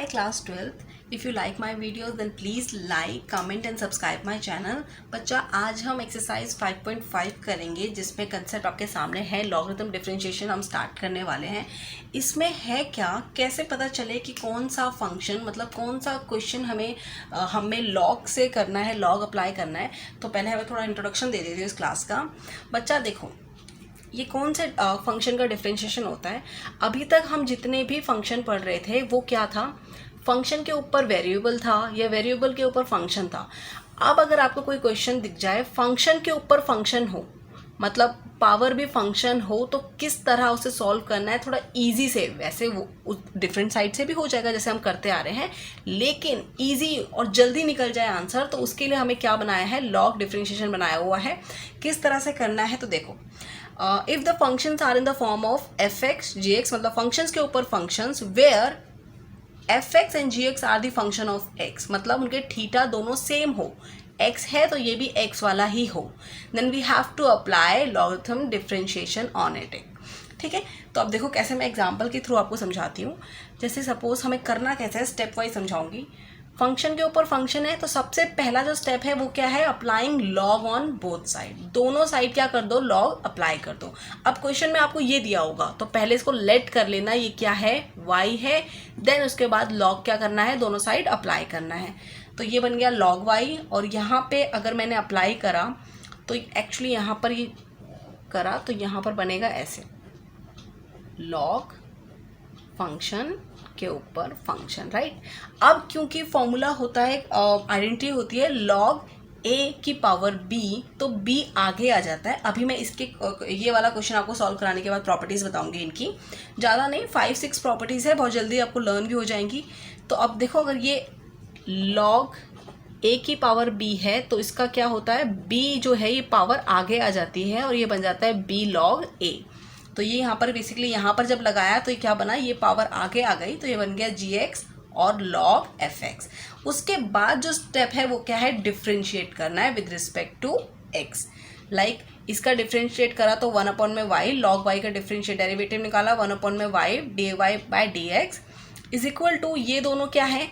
Hi class 12th. If you like my videos then please like, comment and subscribe my channel. बच्चा आज हम exercise 5.5 करेंगे जिसमें concept आपके सामने है लॉगरिथम डिफरेंशिएशन हम स्टार्ट करने वाले हैं। इसमें है क्या, कैसे पता चले कि कौन सा फंक्शन मतलब कौन सा क्वेश्चन हमें लॉग से करना है, लॉग अप्लाई करना है। तो पहले हमें थोड़ा इंट्रोडक्शन दे देती हूँ इस क्लास का। बच्चा देखो, ये कौन से फंक्शन का डिफरेंशिएशन होता है। अभी तक हम जितने भी फंक्शन पढ़ रहे थे वो क्या था, फंक्शन के ऊपर वेरिएबल था या वेरिएबल के ऊपर फंक्शन था। अब अगर आपको कोई क्वेश्चन दिख जाए फंक्शन के ऊपर फंक्शन हो, मतलब पावर भी फंक्शन हो, तो किस तरह उसे सॉल्व करना है थोड़ा इजी से। वैसे वो डिफरेंट साइड से भी हो जाएगा जैसे हम करते आ रहे हैं, लेकिन इजी और जल्दी निकल जाए आंसर, तो उसके लिए हमें क्या बनाया है, लॉग डिफरेंशिएशन बनाया हुआ है। किस तरह से करना है तो देखो, if the functions are in the form of f x g x, मतलब फंक्शंस के ऊपर functions where f x and g x are the function of x, मतलब उनके थीटा दोनों सेम हो, x है तो ये भी x वाला ही हो, then we have to apply logarithm differentiation on it. ठीक है, तो अब देखो कैसे मैं एग्जांपल के थ्रू आपको समझाती हूँ। जैसे सपोज हमें करना कैसे है, स्टेप वाइज समझाऊंगी। फंक्शन के ऊपर फंक्शन है तो सबसे पहला जो स्टेप है वो क्या है, applying log on both side. दोनों साइड क्या कर दो, लॉग अप्लाई कर दो। अब क्वेश्चन में आपको ये दिया होगा तो पहले इसको लेट कर लेना, ये क्या है, y है। देन उसके बाद लॉग क्या करना है, दोनों साइड अप्लाई करना है। तो ये बन गया लॉग y, और यहाँ पे अगर मैंने अप्लाई करा तो एक्चुअली यहाँ पर ये करा तो यहाँ पर बनेगा ऐसे, लॉग फंक्शन के ऊपर फंक्शन, राइट। अब क्योंकि फॉर्मूला होता है, आइडेंटिटी होती है लॉग ए की पावर बी, तो बी आगे आ जाता है। अभी मैं इसके ये वाला क्वेश्चन आपको सॉल्व कराने के बाद प्रॉपर्टीज़ बताऊंगी इनकी, ज़्यादा नहीं, 5-6 प्रॉपर्टीज़ है, बहुत जल्दी आपको लर्न भी हो जाएंगी। तो अब देखो, अगर ये लॉग ए की पावर बी है तो इसका क्या होता है, बी जो है ये पावर आगे आ जाती है और ये बन जाता है बी लॉग ए। तो ये यहाँ पर बेसिकली यहाँ पर जब लगाया तो ये क्या बना, ये पावर आगे आ गई तो ये बन गया जी एक्स और लॉग एफ एक्स। उसके बाद जो स्टेप है वो क्या है, डिफ्रेंशिएट करना है with respect to x. Like इसका डिफ्रेंशिएट करा तो 1 में वाई, लॉग वाई का डिफ्रेंशिएट डेरिवेटिव निकाला 1 में y d y by d x is equal to, ये दोनों क्या है,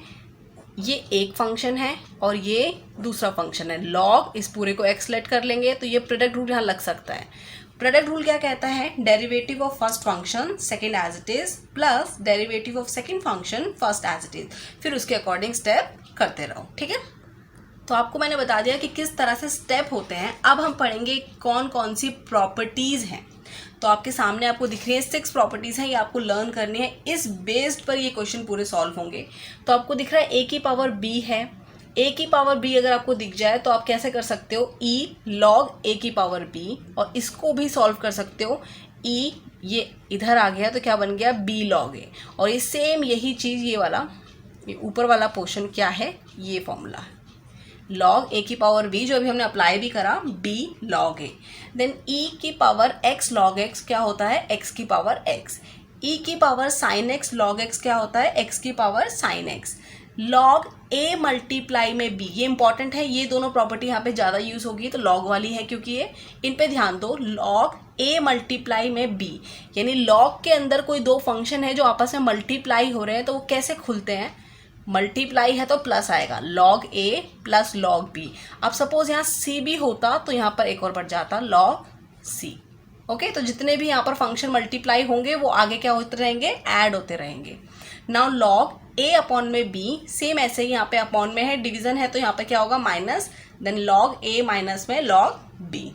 ये एक फंक्शन है और ये दूसरा फंक्शन है। लॉग इस पूरे को एक्स लेट कर लेंगे तो ये प्रोडक्ट रूल यहाँ लग सकता है। प्रोडक्ट रूल क्या कहता है, derivative of first function second as it is plus derivative of second function first as it is, फिर उसके अकॉर्डिंग स्टेप करते रहो। ठीक है, तो आपको मैंने बता दिया कि किस तरह से स्टेप होते हैं। अब हम पढ़ेंगे कौन कौन सी प्रॉपर्टीज़ हैं। तो आपके सामने आपको दिख रही है 6 प्रॉपर्टीज़ हैं, ये आपको लर्न करनी है, इस बेस्ड पर ये क्वेश्चन पूरे सॉल्व होंगे। तो आपको दिख रहा है ए की पावर बी है, ए की पावर बी अगर आपको दिख जाए तो आप कैसे कर सकते हो, ई लॉग ए की पावर बी, और इसको भी सॉल्व कर सकते हो। ई ये इधर आ गया तो क्या बन गया, बी लॉग ए, और ये सेम यही चीज़ ये वाला, ये ऊपर वाला पोर्शन क्या है, ये फॉर्मूला है लॉग ए की पावर बी, जो अभी हमने अप्लाई भी करा, बी लॉग ए। देन ई की पावर एक्स लॉग एक्स क्या होता है, एक्स की पावर एक्स। ई की power sine x log x क्या होता है, एक्स की power sine x. Log a multiply में बी, ये इंपॉर्टेंट है, ये दोनों प्रॉपर्टी यहाँ पे ज़्यादा यूज़ होगी, तो लॉग वाली है क्योंकि ये, इन पे ध्यान दो। लॉग ए मल्टीप्लाई में बी, यानी लॉग के अंदर कोई दो फंक्शन है जो आपस में मल्टीप्लाई हो रहे हैं, तो वो कैसे खुलते हैं, मल्टीप्लाई है तो प्लस आएगा, log a plus log B. अब सपोज यहाँ सी भी होता तो यहाँ पर एक और बढ़ जाता, लॉग सी। ओके, तो जितने भी यहाँ पर फंक्शन मल्टीप्लाई होंगे वो आगे क्या होते रहेंगे, ऐड होते रहेंगे। नाउ लॉग ए अपॉन में बी, सेम ऐसे ही यहाँ पे अपॉन में है, डिवीजन है तो यहाँ पे क्या होगा, माइनस, देन लॉग ए माइनस में लॉग बी।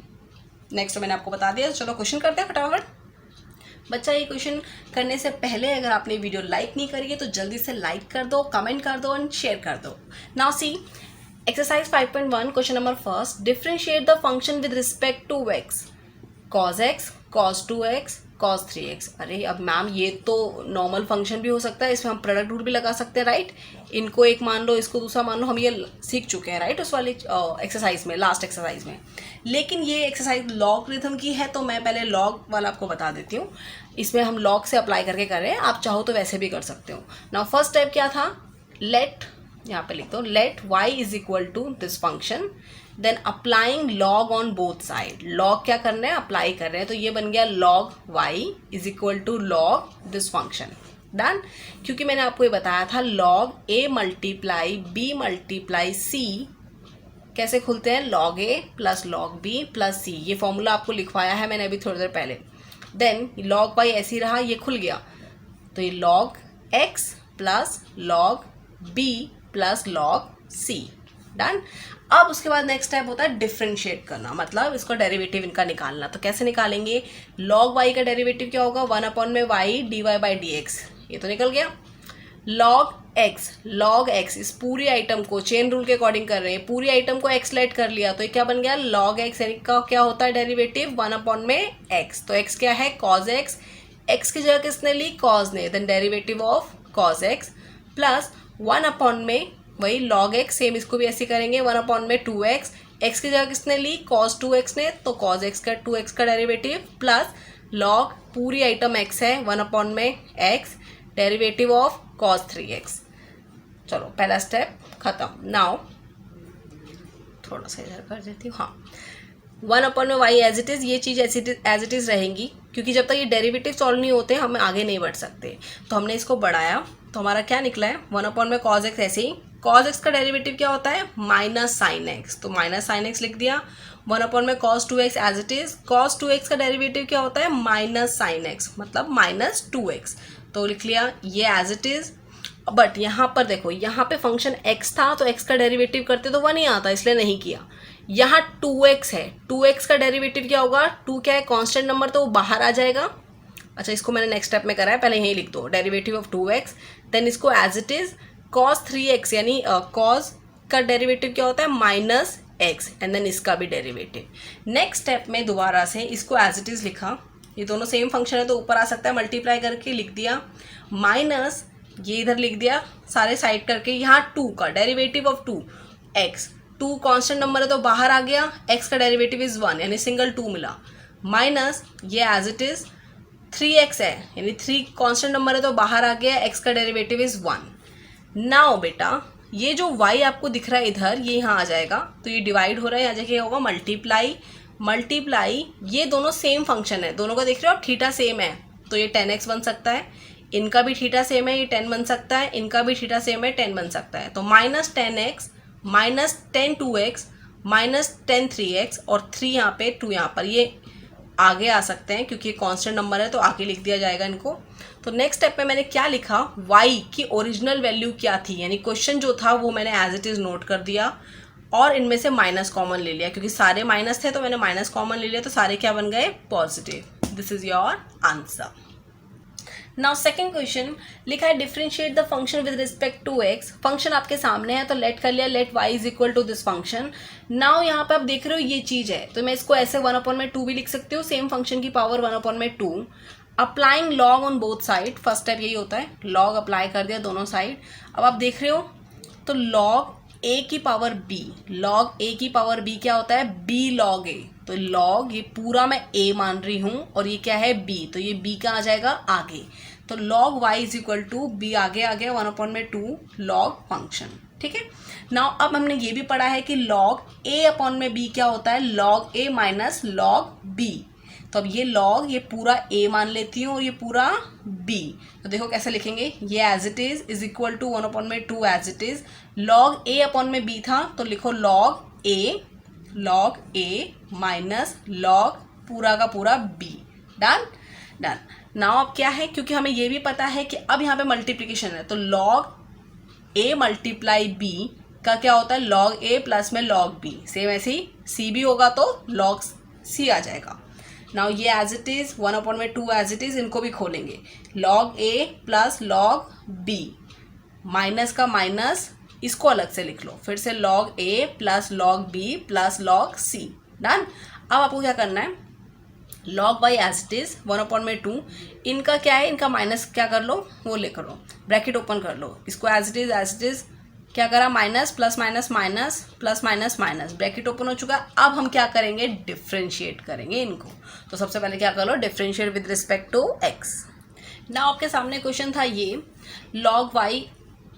नेक्स्ट मैंने आपको बता दिया, चलो क्वेश्चन करते हैं फटाफट। बच्चा ये क्वेश्चन करने से पहले अगर आपने वीडियो लाइक नहीं करी है तो जल्दी से लाइक कर दो, कमेंट कर दो एंड शेयर कर दो। Now see exercise 5.1 question number first, differentiate the function with respect to x, cos x, cos 2x, cos 3x। अरे अब मैम ये तो नॉर्मल फंक्शन भी हो सकता है, इसमें हम प्रोडक्ट रूल भी लगा सकते हैं, राइट। इनको एक मान लो, इसको दूसरा मान लो, हम ये सीख चुके हैं, राइट, उस वाली एक्सरसाइज में, लास्ट एक्सरसाइज में। लेकिन ये एक्सरसाइज लॉगरिथम की है तो मैं पहले लॉग वाला आपको बता देती हूँ। इसमें हम लॉग से अप्लाई करके कर रहे हैं, आप चाहो तो वैसे भी कर सकते हो। नाउ फर्स्ट स्टेप क्या था, लेट, यहाँ पे लिख दो, let y is equal to this function, then applying log on both side. Log क्या कर रहे हैं, अप्लाई कर रहे हैं, तो ये बन गया log y is equal to log this function. Done. क्योंकि मैंने आपको ये बताया था log a multiply b multiply c कैसे खुलते हैं, log a plus log b plus c. ये फॉर्मूला आपको लिखवाया है मैंने अभी थोड़ी देर पहले। देन लॉग वाई ऐसे ही रहा, ये खुल गया, तो ये log x plus log b plus log c. Done. अब उसके बाद नेक्स्ट स्टेप होता है डिफ्रेंशिएट करना, मतलब इसको डेरिवेटिव इनका निकालना। तो कैसे निकालेंगे, लॉग वाई का डेरिवेटिव क्या होगा, 1/y dy by d x, ये तो निकल गया। लॉग एक्स इस पूरी आइटम को चेन रूल के अकॉर्डिंग कर रहे हैं, पूरी आइटम को एक्स लेट कर लिया, तो ये क्या बन गया, लॉग एक्स का क्या होता है डेरिवेटिव 1/x। तो x क्या है, कॉज एक्स, एक्स की जगह किसने ली, कॉज ने, then derivative of cos x plus 1/, वही लॉग एक्स, सेम इसको भी ऐसे करेंगे 1/2x, एक्स की जगह किसने ली, cos 2x ने, तो cos x का 2x का डेरिवेटिव प्लस लॉग पूरी आइटम x है 1/x derivative of cos 3x। चलो पहला स्टेप खत्म। नाउ थोड़ा सा इधर कर देती हूँ, हाँ 1/y एज इट इज़, ये चीज़ एज इट इज़ रहेंगी, क्योंकि जब तक ये डेरिवेटिव सॉल्व नहीं होते हम आगे नहीं बढ़ सकते। तो हमने इसको बढ़ाया, तो हमारा क्या निकला है 1/cos x। ऐसे ही cos x का डेरिवेटिव क्या होता है, माइनस साइन एक्स, तो माइनस साइन एक्स लिख दिया। 1/cos 2x as it is, cos 2x का डेरिवेटिव क्या होता है, माइनस साइन एक्स, मतलब माइनस 2x, तो लिख लिया ये एज इट इज़। बट यहाँ पर देखो, यहाँ पे फंक्शन x था, तो x का डेरिवेटिव करते तो 1 ही आता, इसलिए नहीं किया। यहाँ 2x है, 2x का डेरिवेटिव क्या होगा, 2 क्या है, कांस्टेंट नंबर, तो वो बाहर आ जाएगा। अच्छा, इसको मैंने नेक्स्ट स्टेप में करा है, पहले यही लिख दो, डेरिवेटिव ऑफ 2x, देन इसको as it is cos 3x, यानी cos का डेरिवेटिव क्या होता है, माइनस x, एंड देन इसका भी डेरिवेटिव। नेक्स्ट स्टेप में दोबारा से इसको एज इट इज़ लिखा, ये दोनों सेम फंक्शन है तो ऊपर आ सकता है, मल्टीप्लाई करके लिख दिया, माइनस ये इधर लिख दिया सारे साइड करके, यहाँ 2 का derivative of 2x, 2 constant number है तो बाहर आ गया, x का डेरिवेटिव इज़ 1, यानी सिंगल 2 मिला, माइनस ये एज इट इज़ 3x है, यानी 3 कांस्टेंट नंबर है तो बाहर आ गया, x का डेरिवेटिव इज़ 1। नाउ बेटा ये जो y आपको दिख रहा है इधर, ये यहाँ आ जाएगा, तो ये डिवाइड हो रहा है, यहाँ जगह होगा मल्टीप्लाई, ये दोनों सेम फंक्शन है, दोनों का देख रहे हो आप, थीटा सेम है, तो ये 10x बन सकता है, इनका भी थीटा सेम है, ये 10 बन सकता है, इनका भी थीटा सेम है, 10 बन सकता है, तो minus 10x minus 10 2x minus 10 3x और 3 यहाँ पे 2 यहाँ पर, ये आगे आ सकते हैं क्योंकि कांस्टेंट नंबर है तो आगे लिख दिया जाएगा इनको। तो नेक्स्ट स्टेप में मैंने क्या लिखा, y की ओरिजिनल वैल्यू क्या थी, यानी क्वेश्चन जो था वो मैंने एज इट इज़ नोट कर दिया और इनमें से माइनस कॉमन ले लिया, क्योंकि सारे माइनस थे तो मैंने माइनस कॉमन ले लिया, तो सारे क्या बन गए, positive. This is your answer. Now second question लिखा है differentiate the function with respect to x. Function आपके सामने है तो लेट कर लिया, let y is equal to this function. Now यहाँ पे आप देख रहे हो ये चीज़ है, तो मैं इसको ऐसे 1/2 भी लिख सकती हूँ, सेम फंक्शन की power 1/2। Applying log on both side, first step यही होता है, लॉग अप्लाई कर दिया दोनों साइड। अब आप देख रहे हो तो लॉग a की पावर b, लॉग a की पावर b क्या होता है, b log a, तो लॉग ये पूरा मैं a मान रही हूँ और ये क्या है b, तो ये b का आ जाएगा आगे, तो log y is equal to b आगे आ गया 1/2 लॉग फंक्शन। ठीक है। नाउ अब हमने ये भी पढ़ा है कि लॉग a/b क्या होता है, log a minus log b, तो अब ये लॉग ये पूरा a मान लेती हूँ और ये पूरा b, तो देखो कैसे लिखेंगे, ये as it is equal to 1/2 as it is, log a/b था तो लिखो लॉग a माइनस लॉग पूरा का पूरा b। Done done. नाउ अब क्या है, क्योंकि हमें ये भी पता है कि अब यहाँ पे मल्टीप्लिकेशन है, तो लॉग a मल्टीप्लाई b का क्या होता है, लॉग a प्लस में लॉग b, सेम ऐसे ही c भी होगा तो लॉग c आ जाएगा। नाउ ये as it is 1/2 as it is, इनको भी खोलेंगे, log a plus log b, minus का माइनस इसको अलग से लिख लो, फिर से log a plus log b plus log c। Done. अब आपको क्या करना है, log by as it is 1/2, इनका क्या है, इनका माइनस क्या कर लो, वो ले करो, ब्रैकेट ओपन कर लो, इसको एज इट इज़ क्या करा, minus plus minus minus plus minus minus, bracket open हो चुका। अब हम क्या करेंगे, डिफ्रेंशिएट करेंगे इनको, तो सबसे पहले क्या कर लो, differentiate with respect to x. ना आपके सामने क्वेश्चन था ये लॉग वाई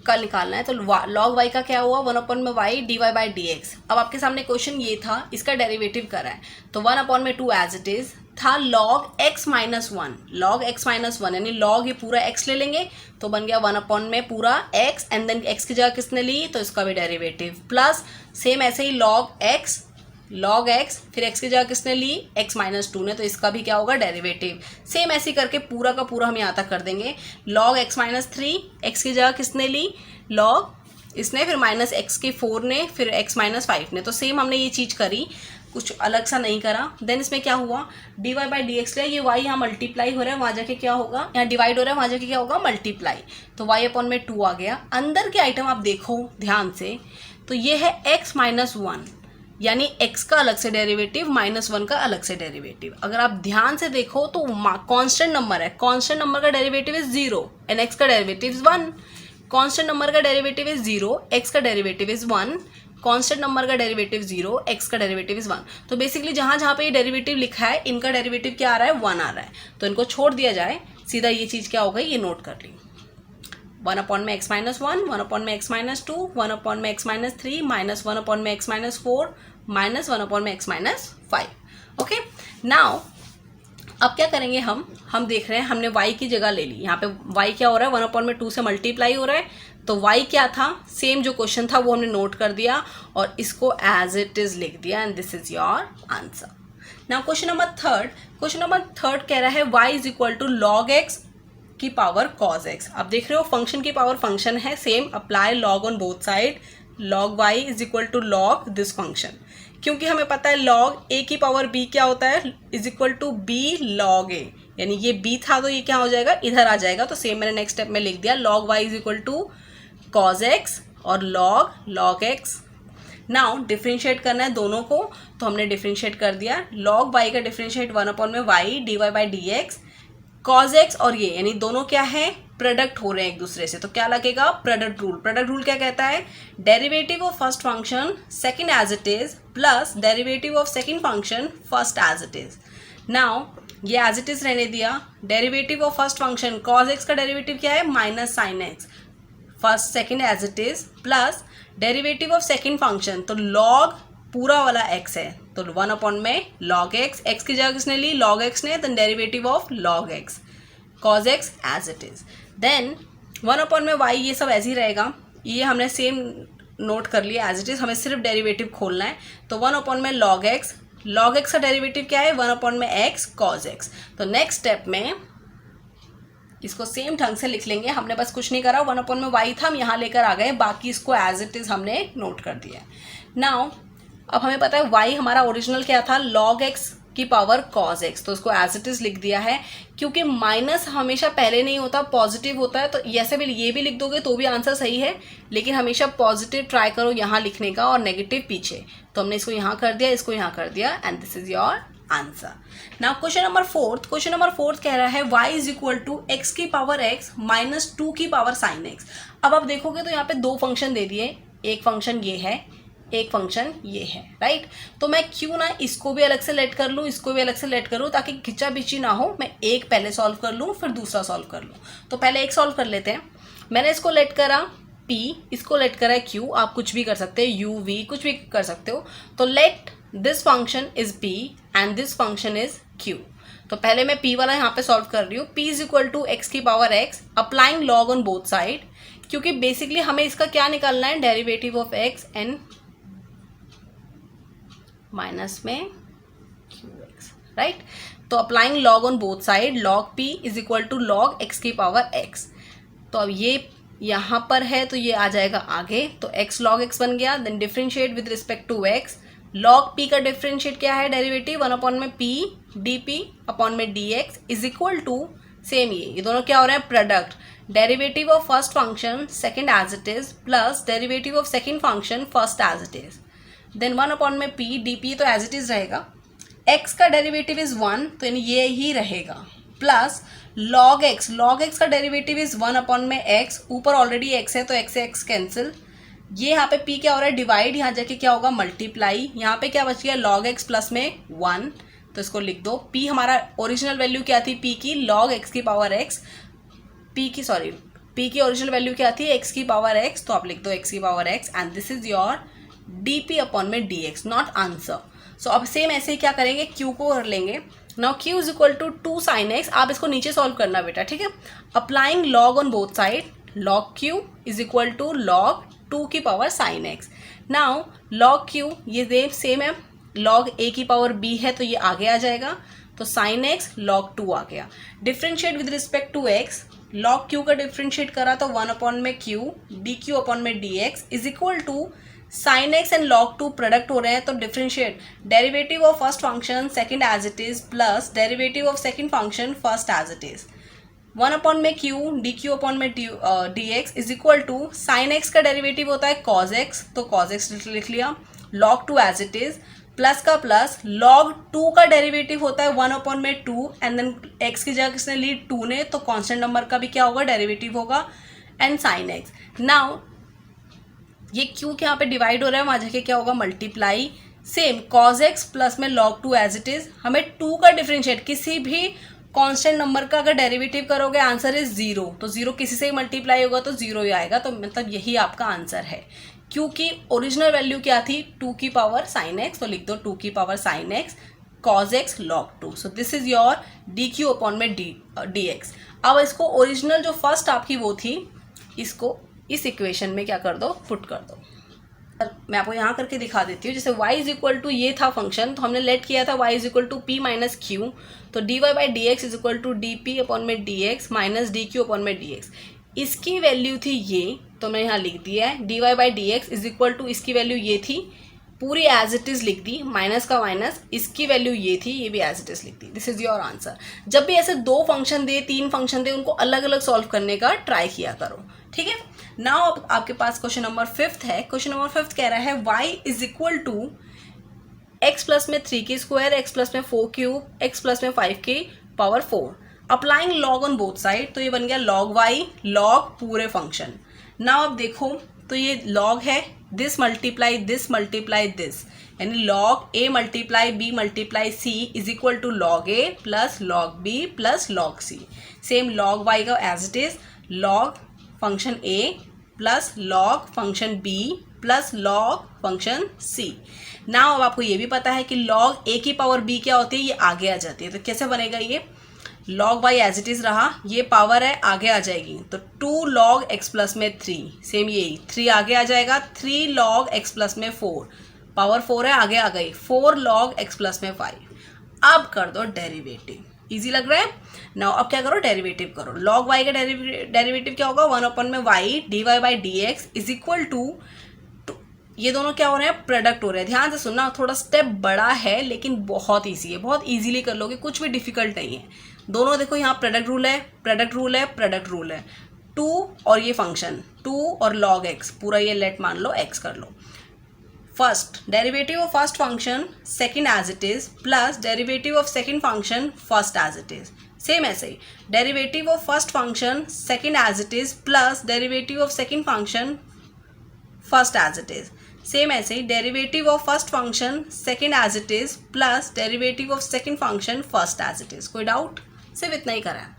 का निकालना है, तो लॉग वाई का क्या हुआ, 1/y dy by d x. अब आपके सामने क्वेश्चन ये था, इसका डेरिवेटिव करा है, तो 1/2 एज इट इज़, था log x minus one, log x minus one यानी log ये पूरा x ले लेंगे तो बन गया 1 में पूरा x एंड देन x की जगह किसने ली तो इसका भी डेरिवेटिव प्लस सेम ऐसे ही log x फिर x की जगह किसने ली x माइनस टू ने तो इसका भी क्या होगा डेरिवेटिव। सेम ऐसे करके पूरा का पूरा हम यहाँ तक कर देंगे। log x minus three x की जगह किसने ली log इसने फिर माइनस x के 4 ने फिर x माइनस 5 ने तो सेम हमने ये चीज़ करी, कुछ अलग सा नहीं करा। देन इसमें क्या हुआ dy बाई डी एक्स लिया, ये y यहाँ मल्टीप्लाई हो रहा है वहाँ जाके क्या होगा यहाँ डिवाइड हो रहा है वहाँ जाके क्या होगा मल्टीप्लाई, तो y अपॉन में 2 आ गया। अंदर के आइटम आप देखो ध्यान से तो ये है x माइनस वन यानी x का अलग से डेरिवेटिव माइनस वन का अलग से डेरिवेटिव। अगर आप ध्यान से देखो तो कांस्टेंट नंबर है, कांस्टेंट नंबर का डेरिवेटिव इज 0 एंड x का डेरिवेटिव इज 1। कांस्टेंट नंबर का डेरिवेटिव इज 0, x का डेरिवेटिव इज 1, कांस्टेंट नंबर का डेरिवेटिव 0, x का डेरिवेटिव इज 1। तो बेसिकली जहाँ जहाँ पे ये डेरिवेटिव लिखा है इनका डेरिवेटिव क्या आ रहा है 1 आ रहा है, तो इनको छोड़ दिया जाए, सीधा ये चीज़ क्या हो गई ये नोट कर ली। 1 अपॉन में x माइनस वन, 1 अपॉन में x माइनस टू, 1 अपॉन में x minus three, minus 1 upon में x minus four, minus 1 upon में x माइनस 5। ओके नाउ अब क्या करेंगे हम देख रहे हैं हमने y की जगह ले ली, यहाँ पे y क्या हो रहा है 1 अपॉन में 2 से मल्टीप्लाई हो रहा है, तो y क्या था सेम जो क्वेश्चन था वो हमने नोट कर दिया और इसको एज इट इज लिख दिया and this is your answer. Now question number third कह रहा है y is equal to log x की पावर cos x। अब देख रहे हो फंक्शन की पावर फंक्शन है, same apply log on both side, log y is equal to log this function, क्योंकि हमें पता है log a की पावर b क्या होता है is equal to b log a, यानी ये b था तो ये क्या हो जाएगा इधर आ जाएगा, तो सेम मैंने नेक्स्ट स्टेप में लिख दिया log y is equal to cos x और log x। नाउ डिफ्रेंशिएट करना है दोनों को तो हमने डिफ्रेंशिएट कर दिया, log y का डिफ्रेंशिएट 1 अपॉन में y dy by d x, cos x और ये यानी दोनों क्या है प्रोडक्ट हो रहे हैं एक दूसरे से, तो क्या लगेगा प्रोडक्ट रूल क्या कहता है derivative of first function second as it is plus derivative of second function first as it is. Now ये एज इट इज रहने दिया, derivative of first function cos x का डेरिवेटिव क्या है minus sine x, first second as it is plus derivative of second function तो log पूरा वाला x है तो 1 अपॉन में log x की जगह किसने ली log x ने, then derivative of log x cos x as it is, then 1 upon में y ये सब ऐसे ही रहेगा, ये हमने सेम नोट कर लिया एज इट इज, हमें सिर्फ डेरिवेटिव खोलना है तो 1 अपॉन में log x का डेरिवेटिव क्या है 1 अपॉन में x cos x। तो नेक्स्ट स्टेप में इसको सेम ढंग से लिख लेंगे, हमने बस कुछ नहीं करा 1 अपॉन में y था हम यहाँ लेकर आ गए, बाकी इसको एज इट इज हमने नोट कर दिया। नाउ अब हमें पता है y हमारा ओरिजिनल क्या था log x की पावर cos x, तो उसको एज इट इज लिख दिया है, क्योंकि माइनस हमेशा पहले नहीं होता पॉजिटिव होता है, तो ऐसे भी ये भी लिख दोगे तो भी आंसर सही है, लेकिन हमेशा पॉजिटिव ट्राई करो यहाँ लिखने का और नेगेटिव पीछे, तो हमने इसको यहाँ कर दिया इसको यहाँ कर दिया and this is your answer. Now question number fourth कह रहा है y is equal to x की पावर x माइनस 2 की पावर साइन x। अब आप देखोगे तो यहाँ पे दो फंक्शन दे दिए, एक फंक्शन ये है एक फंक्शन ये है, राइट। तो मैं क्यों ना इसको भी अलग से लेट कर लूँ इसको भी अलग से लेट कर लूँ ताकि खिंचा बिची ना हो, मैं एक पहले सॉल्व कर लूँ फिर दूसरा सॉल्व कर लूँ। तो पहले एक सॉल्व कर लेते हैं, मैंने इसको लेट करा p, इसको लेट करा q, आप कुछ भी कर सकते हैं u v कुछ भी कर सकते हो। तो let this function is p and this function is q। तो पहले मैं p वाला यहाँ पे सॉल्व कर रही हूँ, p is equal to x की power x applying log on both side, क्योंकि बेसिकली हमें इसका क्या निकालना है derivative of x and minus में qx, राइट। तो applying log on both side log p is equal to log x की पावर x। तो अब ये यहाँ पर है तो ये आ जाएगा आगे, तो x log x बन गया, then differentiate with respect to x, log p का डिफ्रेंशिएट क्या है डेरिवेटिव 1 अपॉन में p dp अपॉन में dx is equal to same ये दोनों क्या हो रहे हैं product, derivative of first function second as it is plus derivative of second function first as it is, then 1 upon में p dp तो एज इट इज रहेगा, x का डेरिवेटिव इज 1 तो यानी ये ही रहेगा, प्लस log x का derivative is 1 upon में x, ऊपर ऑलरेडी x है तो x से x कैंसिल, ये यहाँ पे p क्या हो रहा है डिवाइड, यहाँ जाके क्या होगा मल्टीप्लाई, यहाँ पे क्या बच गया log x प्लस में 1, तो इसको लिख दो। p हमारा ओरिजिनल वैल्यू क्या थी p की log x की पावर x, p की ओरिजिनल वैल्यू क्या थी x की पावर x, तो आप लिख दो x की power x and this is your dp upon में dx नॉट आंसर। सो अब सेम ऐसे ही क्या करेंगे q को कर लेंगे, now q is equal to 2 sine x, आप इसको नीचे सॉल्व करना बेटा, ठीक है। Applying log on both side, log q is equal to log 2 की power sine x. Now log q ये सेम है, लॉग a की पावर b है तो ये आगे आ जाएगा, तो साइन एक्स लॉग 2 आ गया। Differentiate with respect to x, log q का डिफ्रेंशिएट करा तो 1 अपॉन में q dq अपॉन में dx is equal to sine x and log 2 product हो रहे हैं तो differentiate derivative of first function second as it is plus derivative of second function first as it is. 1 upon में q dq upon में dx is equal to sine x का derivative होता है cos x, तो cos x लिख लिया, log 2 as it is, plus का plus log 2 का डेरिवेटिव होता है 1 अपॉन में 2 एंड देन x की जगह किसने ली 2 ने, तो कांस्टेंट नंबर का भी क्या होगा डेरिवेटिव होगा एंड साइन एक्स। नाउ ये q के यहाँ पे डिवाइड हो रहा है, वहाँ जाके क्या होगा multiply, same cause x plus में लॉग 2 एज इट इज। हमें 2 का डिफरेंशिएट किसी भी कांस्टेंट नंबर का अगर डेरिवेटिव करोगे आंसर इज 0, तो 0 किसी से ही मल्टीप्लाई होगा तो 0 ही आएगा, तो मतलब यही आपका आंसर है। क्योंकि ओरिजिनल वैल्यू क्या थी 2 की पावर साइन एक्स, तो लिख दो 2 की power sine x cos x log 2, so this is your D q upon में डी एक्स। अब इसको ओरिजिनल जो फर्स्ट आपकी वो थी, इसको इस इक्वेशन में क्या कर दो पुट कर दो। मैं आपको यहाँ करके दिखा देती हूँ, जैसे y इज इक्वल टू ये था फंक्शन, तो हमने लेट किया था y is equal to p minus q, तो dy by d x is equal to d p upon में d x minus d q upon में डी एक्स। इसकी वैल्यू थी ये, तो मैं यहाँ लिख दिया है dy by d x is equal to, इसकी वैल्यू ये थी पूरी एज इट इज लिख दी, माइनस का माइनस, इसकी वैल्यू ये थी, ये भी एज इट इज लिख दी। This is your answer. जब भी ऐसे 2 फंक्शन दे 3 फंक्शन दे उनको अलग अलग सॉल्व करने का ट्राई किया करो, ठीक है। नाउ आपके पास क्वेश्चन नंबर 5 है। क्वेश्चन नंबर 5 कह रहा है y is equal to x plus में 3 की स्क्वायर, एक्स प्लस में 4 क्यूब, एक्स प्लस में 5 की power 4, applying log on both side, तो ये बन गया लॉग y लॉग पूरे फंक्शन। नाउ अब देखो तो ये लॉग है, दिस मल्टीप्लाई दिस, यानी log a multiply b multiply c is equal to log a plus log b plus log c। Same log y का as it is log function a plus log function b plus log function c। Now अब आपको ये भी पता है कि log a की power b क्या होती है, ये आगे आ जाती है, तो कैसे बनेगा ये log y as it is रहा, ये पावर है आगे आ जाएगी, तो 2 लॉग x प्लस में 3, सेम यही 3 आगे आ जाएगा, 3 लॉग x प्लस में 4, पावर 4 है आगे आ गई, 4 लॉग x प्लस में 5। अब कर दो डेरिवेटिव, इजी लग रहा है। नाउ अब क्या करो डेरिवेटिव करो, लॉग y का डेरिवेटिव क्या होगा 1 अपॉन में y d y by d x is equal to, ये दोनों क्या हो रहे हैं प्रोडक्ट हो रहे हैं। ध्यान से सुनना, थोड़ा स्टेप बड़ा है लेकिन बहुत ईजी है, बहुत ईजिली कर लोगे, कुछ भी डिफिकल्ट नहीं है। दोनों देखो यहाँ प्रोडक्ट रूल है, प्रोडक्ट रूल है, प्रोडक्ट रूल है, 2 और ये फंक्शन 2 और लॉग x, पूरा ये लेट मान लो x कर लो। First derivative of first function second as it is plus derivative of second function first as it is, same ऐसे ही derivative of first function second as it is plus derivative of second function first as it is, same ऐसे ही derivative of first function second as it is plus derivative of second function first as it is. कोई doubt? सिर्फ इतना ही करा है।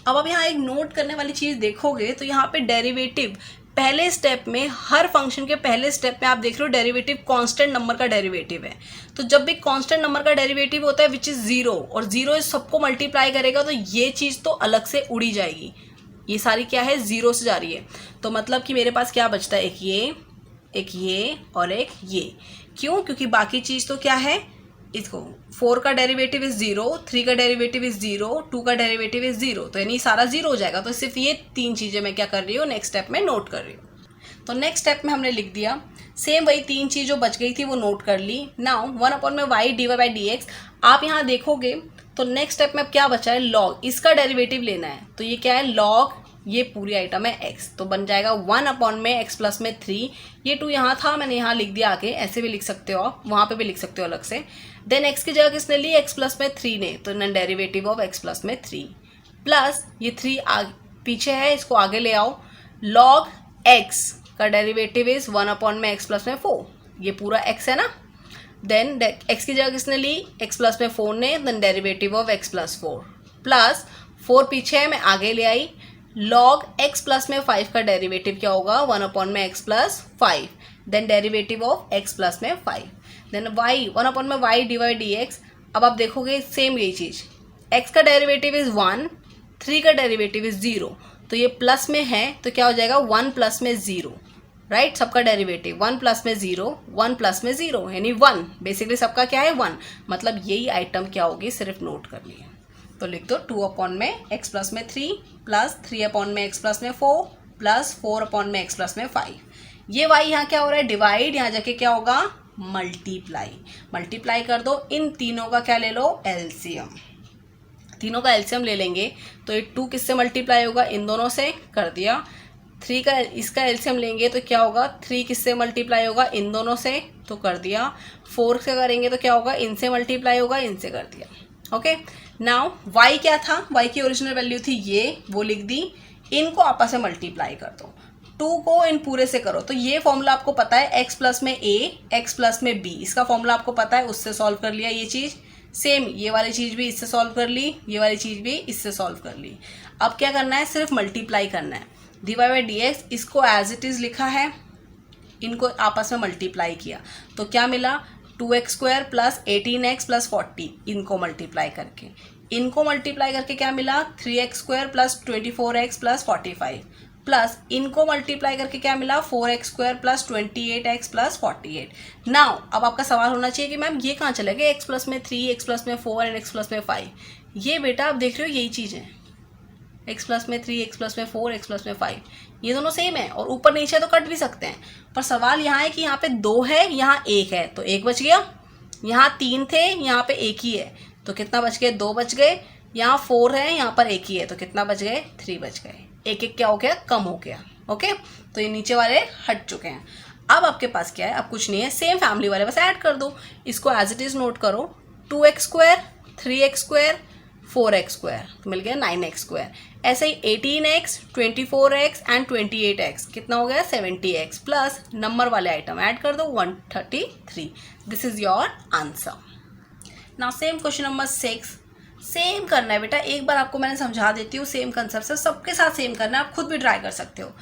अब आप यहाँ एक नोट करने वाली चीज़ देखोगे तो यहाँ पे डेरिवेटिव पहले स्टेप में, हर फंक्शन के पहले स्टेप में आप देख रहे हो डेरिवेटिव कांस्टेंट नंबर का डेरिवेटिव है, तो जब भी कांस्टेंट नंबर का डेरिवेटिव होता है विच इज़ 0 और 0 इस सबको मल्टीप्लाई करेगा तो ये चीज़ तो अलग से उड़ी जाएगी, ये सारी क्या है 0 से जा रही है, तो मतलब कि मेरे पास क्या बचता है एक ये और एक ये। क्यों? क्योंकि बाकी चीज़ तो क्या है, इसको 4 का डेरिवेटिव इज 0, 3 का डेरिवेटिव इज 0, 2 का डेरिवेटिव इज 0, तो यानी सारा 0 हो जाएगा। तो सिर्फ ये 3 चीज़ें मैं क्या कर रही हूँ नेक्स्ट स्टेप में नोट कर रही हूँ। तो नेक्स्ट स्टेप में हमने लिख दिया, सेम वही 3 चीज़ जो बच गई थी वो नोट कर ली। नाउ 1 अपॉन में y d y by d x, आप यहाँ देखोगे तो नेक्स्ट स्टेप में अब क्या बचा है लॉग, इसका डेरिवेटिव लेना है, तो ये क्या है लॉग, ये पूरी आइटम है x, तो बन जाएगा 1 अपॉन में x प्लस में 3, ये 2 यहाँ था मैंने यहाँ लिख दिया आगे, ऐसे भी लिख सकते हो आप, वहाँ पे भी लिख सकते हो अलग से। देन x की जगह किसने ली x प्लस में 3 ने, तो ना डेरिवेटिव ऑफ x प्लस में 3 प्लस ये 3 पीछे है, इसको आगे ले आओ, लॉग x का डेरिवेटिव इज 1 अपॉन में x प्लस में 4, ये पूरा x है ना। देन x की जगह किसने ली x प्लस में 4 ने, then derivative of x plus 4 plus 4 पीछे है मैं आगे ले आई, लॉग x प्लस में 5 का डेरिवेटिव क्या होगा 1 अपॉन में x plus 5, then derivative of x plus में 5, देन y 1 अपॉन में y d y d x, अब आप देखोगे सेम यही चीज़, x का डेरिवेटिव इज़ 1, 3 का डेरिवेटिव इज़ 0, तो ये प्लस में है तो क्या हो जाएगा 1 प्लस में 0, राइट। सबका डेरिवेटिव 1 प्लस में 0, 1 प्लस में 0 यानी 1, बेसिकली सबका क्या है 1, मतलब यही आइटम क्या होगी सिर्फ नोट करनी है। तो लिख दो 2 अपॉन में x प्लस में 3 प्लस 3 अपॉन में x प्लस में 4 प्लस 4 अपॉन में x प्लस में 5। ये y यहाँ क्या हो रहा है डिवाइड, यहाँ जाके क्या होगा मल्टीप्लाई, मल्टीप्लाई कर दो। इन तीनों का क्या ले लो एलसीएम, तीनों का एलसीएम ले लेंगे तो ये 2 किससे मल्टीप्लाई होगा इन दोनों से, कर दिया। 3 का इसका एलसीएम लेंगे तो क्या होगा 3 किससे मल्टीप्लाई होगा इन दोनों से, तो कर दिया। 4 से करेंगे तो क्या होगा इनसे मल्टीप्लाई होगा, इनसे कर दिया। ओके, नाउ y क्या था, y की ओरिजिनल वैल्यू थी ये, वो लिख दी। इनको आपस में मल्टीप्लाई कर दो, 2 को इन पूरे से करो। तो ये फॉर्मूला आपको पता है x प्लस में a, x प्लस में b, इसका फॉर्मूला आपको पता है, उससे सॉल्व कर लिया ये चीज़। सेम ये वाली चीज़ भी इससे सॉल्व कर ली, ये वाली चीज़ भी इससे सॉल्व कर ली। अब क्या करना है सिर्फ मल्टीप्लाई करना है। dy बाई डी एक्स इसको एज इट इज़ लिखा है, इनको आपस में मल्टीप्लाई किया तो क्या मिला 2x square plus 18x plus 40, इनको मल्टीप्लाई करके, इनको मल्टीप्लाई करके क्या मिला 3x square plus 24x plus 45, plus इनको मल्टीप्लाई करके क्या मिला 4x square plus 28x plus 48। Now अब आपका सवाल होना चाहिए कि मैम ये कहाँ चले गए, x प्लस में 3, x प्लस में 4 एंड x प्लस में 5। ये बेटा आप देख रहे हो यही चीज़ है, x प्लस में 3, x प्लस में 4, x प्लस में 5, ये दोनों सेम है और ऊपर नीचे तो कट भी सकते हैं। पर सवाल यहाँ है कि यहाँ पे 2 है, यहाँ 1 है, तो 1 बच गया। यहाँ 3 थे, यहाँ पे 1 ही है, तो कितना बच गए 2 बच गए। यहाँ 4 है, यहाँ पर 1 ही है, तो कितना बच गए 3 बच गए। एक एक क्या हो गया कम हो गया। ओके, तो ये नीचे वाले हट चुके हैं। अब आपके पास क्या है, अब कुछ नहीं है, सेम फैमिली वाले बस ऐड कर दो। इसको एज इट इज़ नोट करो, 2x square, 3x square, 4x square, तो मिल गया 9x स्क्वायर। ऐसे ही 18x, 24x एंड 28x कितना हो गया 70x, प्लस नंबर वाले आइटम ऐड कर दो 133। This is your answer. Now same question number 6, same करना है बेटा, एक बार आपको मैंने समझा देती हूँ, सेम कंसेप्ट से सबके साथ सेम करना है, आप खुद भी ट्राई कर सकते हो।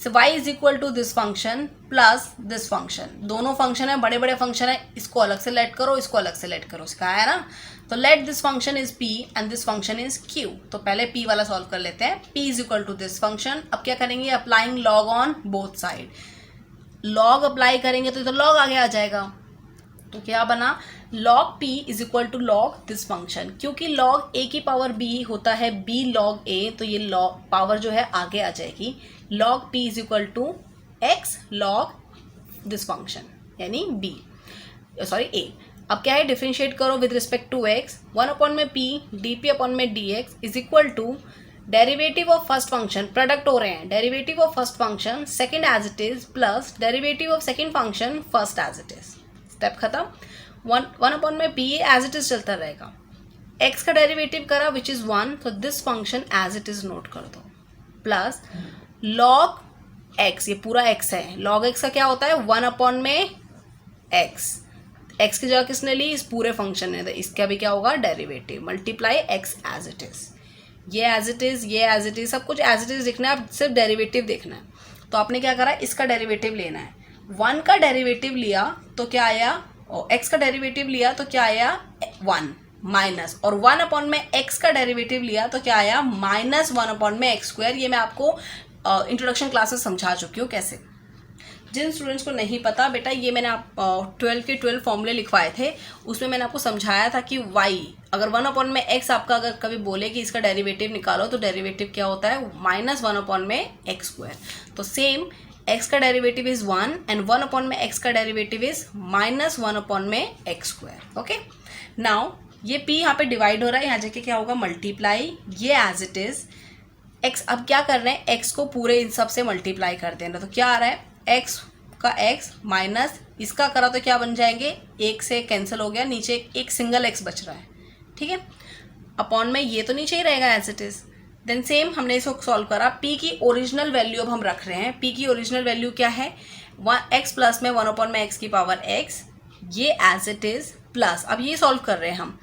y is equal to this function plus this function, दोनों फंक्शन है, बड़े बड़े फंक्शन है, इसको अलग से लेट करो, इसको अलग से लेट करो, सिखाया है ना। तो let this function is p and this function is q। तो पहले p वाला सॉल्व कर लेते हैं, p is equal to this function. अब क्या करेंगे applying log on both side, log apply करेंगे तो लॉग आगे आ जाएगा, तो क्या बना log p is equal to log this function. क्योंकि log a की पावर b होता है b log a, तो ये log पावर जो है आगे आ जाएगी। log p is equal to x log this function यानी b, सॉरी a। अब क्या है डिफरेंशिएट करो with respect to x, 1 upon में p dp अपॉन में dx is equal to derivative of first function, product हो रहे हैं, derivative of first function second as it is plus derivative of second function first as it is. Step खत्म। 1 upon में p as it is चलता रहेगा, x का derivative करा विच is 1, तो this function as it is note कर दो, plus log x, ये पूरा x है, log x का क्या होता है 1 अपॉन में x, x की जगह किसने ली इस पूरे फंक्शन ने, तो इसका भी क्या होगा derivative multiply x as it is. ये एज इट इज, ये एज इट इज, सब कुछ एज इट इज लिखना है, आप सिर्फ डेरिवेटिव देखना है। तो आपने क्या करा इसका डेरिवेटिव लेना है, 1 का डेरिवेटिव लिया तो क्या आया, और x का डेरिवेटिव लिया तो क्या आया 1 माइनस, और 1 अपॉन में x का डेरिवेटिव लिया तो क्या आया माइनस 1 अपॉन में x स्क्वायर। ये मैं आपको इंट्रोडक्शन क्लास में समझा चुकी हूँ कैसे। जिन स्टूडेंट्स को नहीं पता बेटा, ये मैंने आप 12 के 12 फॉर्मूले लिखवाए थे, उसमें मैंने आपको समझाया था कि y अगर 1 अपॉन में x आपका अगर कभी बोले कि इसका डेरिवेटिव निकालो तो डेरिवेटिव क्या होता है माइनस 1 अपॉन में x स्क्वायर। तो सेम x का डेरिवेटिव इज 1 एंड 1 अपॉन में x का डेरिवेटिव इज माइनस 1 अपॉन में x स्क्वायर। ओके, नाउ ये p यहाँ पे डिवाइड हो रहा है, यहाँ जाके क्या होगा मल्टीप्लाई, ये एज इट इज x। अब क्या कर रहे हैं x को पूरे इन सब से मल्टीप्लाई कर देना, तो क्या आ रहा है x का x माइनस इसका करा तो क्या बन जाएंगे, एक से कैंसिल हो गया, नीचे एक सिंगल x बच रहा है, ठीक है, अपॉन में ये तो नीचे ही रहेगा as it is. Then same हमने इसको सॉल्व करा, p की ओरिजिनल वैल्यू अब हम रख रहे हैं, p की ओरिजिनल वैल्यू क्या है x प्लस में 1 अपॉन में x की पावर x, ये एज इट इज प्लस। अब ये सॉल्व कर रहे हैं हम,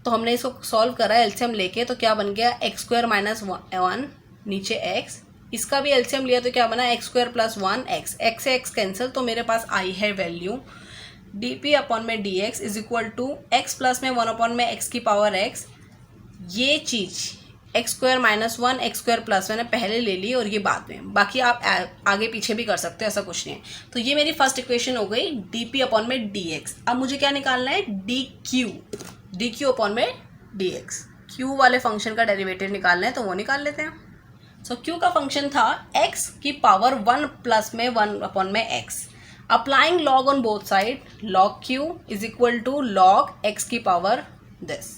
तो हमने इसको सॉल्व करा एलसीएम लेके, तो क्या बन गया x स्क्वायर माइनस 1 नीचे x, इसका भी एलसीएम लिया तो क्या बना x square plus 1 x, x से x कैंसिल, तो मेरे पास आई है वैल्यू डी पी अपॉन में d x is equal to x plus में 1 अपॉन में एक्स की पावर एक्स। ये चीज़ x square minus 1 x square plus मैंने पहले ले ली और ये बाद में, बाकी आप आगे पीछे भी कर सकते हो, ऐसा कुछ नहीं है। तो ये मेरी फर्स्ट इक्वेशन हो गई डी पी अपॉन में डी एक्स। अब मुझे क्या निकालना है, डी क्यू अपॉन में डी एक्स। क्यू वाले फंक्शन का डेरिवेटिव निकालना है तो वो निकाल लेते हैं। सो क्यू का फंक्शन था एक्स की पावर 1 प्लस में 1 अपॉन में x. Applying log on both side, log q is equal to log x की पावर दिस।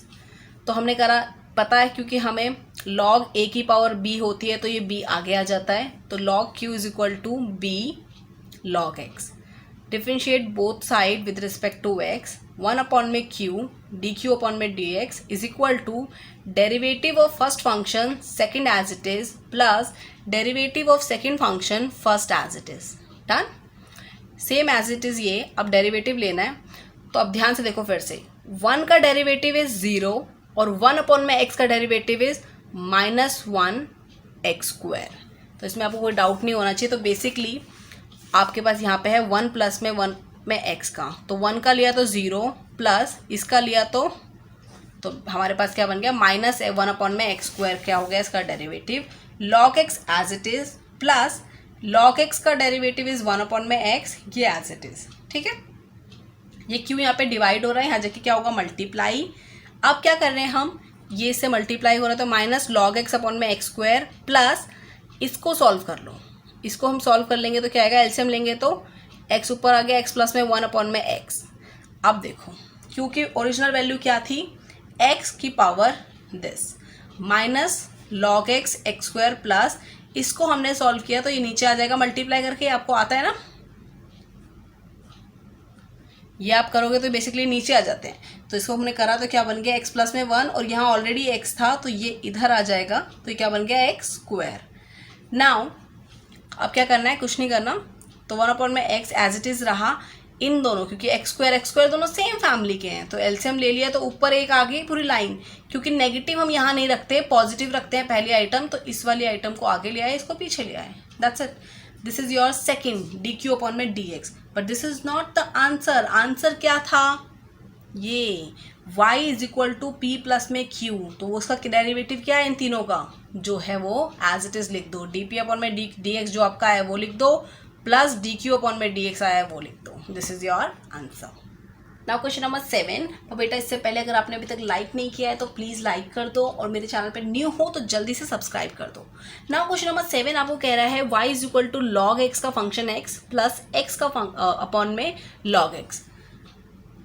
तो हमने करा, पता है क्योंकि हमें लॉग ए की पावर बी होती है तो ये बी आगे आ जाता है, तो log q is equal to b log x. Differentiate both side with respect to x, 1 upon में क्यू डी क्यू अपॉन में d x is equal to derivative of first function second as it is plus derivative of second function first as it is. Done. Same as it is ये, अब derivative लेना है। तो अब ध्यान से देखो फिर से, 1 का डेरिवेटिव इज 0 और 1 अपॉन में x का डेरिवेटिव इज -1 एक्स स्क्वायर। तो इसमें आपको कोई डाउट नहीं होना चाहिए। तो बेसिकली आपके पास यहाँ पे है 1 प्लस में 1 में x का, तो 1 का लिया तो 0 प्लस इसका लिया तो हमारे पास क्या बन गया, -1 अपॉन में एक्स स्क्वायर क्या हो गया इसका derivative, log x as it is plus log x का डेरिवेटिव इज 1 अपॉन में x, ये एज इट इज। ठीक है, ये क्यों यहाँ पे डिवाइड हो रहा है, यहाँ जाके क्या होगा मल्टीप्लाई। अब क्या कर रहे हैं हम, ये इससे मल्टीप्लाई हो रहा है तो माइनस log x अपॉन में एक्स स्क्वायर प्लस इसको सॉल्व कर लो। इसको हम सॉल्व कर लेंगे तो क्या आएगा, एलसीएम लेंगे तो x ऊपर आ गया, x प्लस में 1 अपॉन में x। अब देखो क्योंकि ओरिजिनल वैल्यू क्या थी, x की power this minus log x x square plus इसको हमने सॉल्व किया तो ये नीचे आ जाएगा मल्टीप्लाई करके, आपको आता है ना, ये आप करोगे तो बेसिकली नीचे आ जाते हैं। तो इसको हमने करा तो क्या बन गया, x प्लस में 1 और यहाँ ऑलरेडी x था तो ये इधर आ जाएगा, तो ये क्या बन गया एक्स स्क्वायर। नाउ अब क्या करना है, कुछ नहीं करना, तो 1 अपॉन में x एज इट इज़ रहा। इन दोनों, क्योंकि एक्स स्क्वायर दोनों सेम फैमिली के हैं तो एलसीएम ले लिया, तो ऊपर एक आ गई पूरी लाइन। क्योंकि नेगेटिव हम यहाँ नहीं रखते, पॉजिटिव रखते हैं पहली आइटम, तो इस वाली आइटम को आगे ले आए, इसको पीछे ले आए, that's it. This is your second d q upon में d x, but this is not the answer. Answer क्या था, ये y is equal to p plus में q, तो उसका डेरिवेटिव क्या है इन तीनों का, जो है वो एज इट इज लिख दो। डी पी अपॉन में डी एक्स जो आपका है वो लिख दो, प्लस डी क्यू अपॉन में डी एक्स आया है वो लिख दो। This is your answer. Now question number 7। तो बेटा इससे पहले अगर आपने अभी तक लाइक नहीं किया है तो प्लीज़ लाइक कर दो, और मेरे चैनल पे न्यू हो तो जल्दी से सब्सक्राइब कर दो। नाउ क्वेश्चन नंबर 7 आपको कह रहा है y is equal to log x का फंक्शन x प्लस एक्स का अपॉन में लॉग एक्स।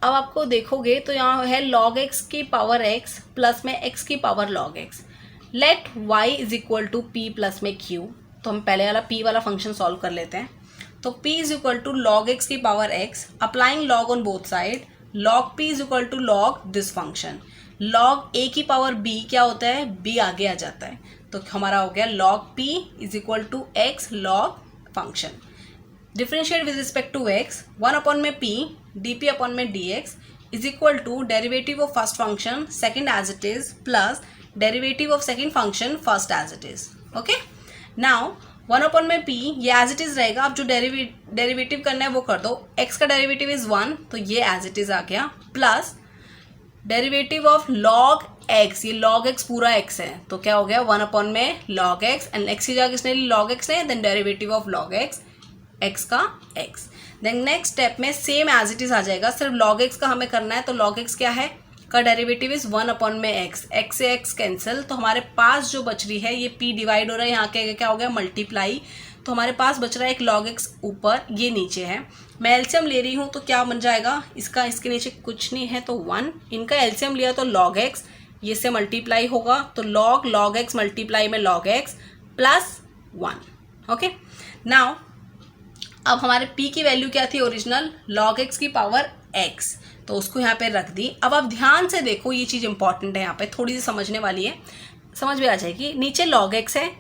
अब आपको देखोगे तो यहाँ है log x की पावर x प्लस में x की power log x। Let y is equal to p plus में q। तो हम पहले वाला p वाला फंक्शन सॉल्व कर लेते हैं। तो p is equal to log x की power x, applying log on both side, log p is equal to log this function. log a की पावर b क्या होता है, b आगे आ जाता है, तो हमारा हो गया log p is equal to x log function. Differentiate with respect to x, 1 upon में p dp अपॉन में dx is equal to derivative of first function second as it is plus derivative of second function first as it is. Okay, now 1 upon में p ये as it is रहेगा। अब जो derivative करना है वो कर दो। x का डेरिवेटिव इज़ 1 तो ये एज इट इज़ आ गया, plus derivative of log x, ये log x पूरा x है तो क्या हो गया 1 अपॉन में log x, एंड x की जगह किसने ली, log x ने, then derivative of log x, x का x। देन नेक्स्ट स्टेप में सेम एज इट इज़ आ जाएगा, सिर्फ log x का हमें करना है। तो log x क्या है, का डेरिवेटिव इज 1 अपॉन में x से x कैंसिल, तो हमारे पास जो बच रही है ये p डिवाइड हो रहा है, यहाँ के क्या हो गया मल्टीप्लाई, तो हमारे पास बच रहा है एक log x ऊपर, ये नीचे है। मैं एलसीएम ले रही हूँ तो क्या बन जाएगा इसका, इसके नीचे कुछ नहीं है तो 1, इनका एलसीएम लिया तो log x, ये से मल्टीप्लाई होगा तो log x मल्टीप्लाई में log x plus 1। Okay, now अब हमारे p की वैल्यू क्या थी ओरिजिनल, log x की पावर x, तो उसको यहाँ पे रख दी। अब आप ध्यान से देखो, ये चीज़ इंपॉर्टेंट है, यहाँ पे थोड़ी सी समझने वाली है, समझ में आ जाएगी। नीचे log x है,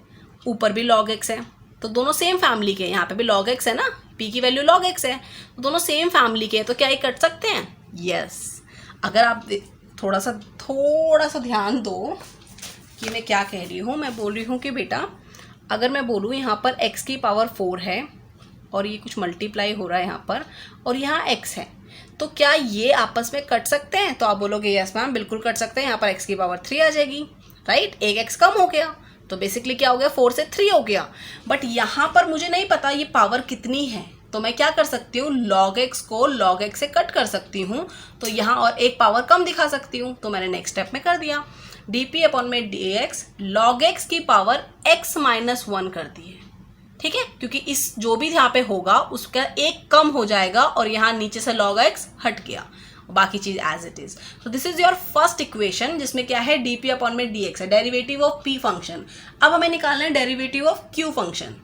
ऊपर भी log x है, तो दोनों सेम फैमिली के, यहाँ पे भी log x है ना, p की वैल्यू log x है, तो दोनों सेम फैमिली के हैं, तो क्या ये कट सकते हैं, यस। अगर आप थोड़ा सा ध्यान दो कि मैं क्या कह रही हूँ। मैं बोल रही हूँ कि बेटा अगर मैं बोलूँ यहाँ पर x की पावर 4 है और ये कुछ मल्टीप्लाई हो रहा है यहाँ पर, और यहाँ x है, तो क्या ये आपस में कट सकते हैं? तो आप बोलोगे यस मैम बिल्कुल कट सकते हैं, यहाँ पर x की पावर 3 आ जाएगी, राइट, एक x कम हो गया, तो बेसिकली क्या हो गया, 4 से 3 हो गया। बट यहाँ पर मुझे नहीं पता ये पावर कितनी है, तो मैं क्या कर सकती हूँ, log x को log x से कट कर सकती हूँ, तो यहाँ और एक पावर कम दिखा सकती हूँ, तो मैंने नेक्स्ट स्टेप में कर दिया, dp अपॉन में dx log x की पावर x माइनस 1 कर दी है, ठीक है, क्योंकि इस जो भी यहाँ पे होगा उसका एक कम हो जाएगा और यहाँ नीचे से log x हट गया, बाकी चीज एज इट इज। तो this is your first equation जिसमें क्या है, dp अपॉन में dx है, डेरिवेटिव ऑफ p फंक्शन। अब हमें निकालना है डेरिवेटिव ऑफ q फंक्शन।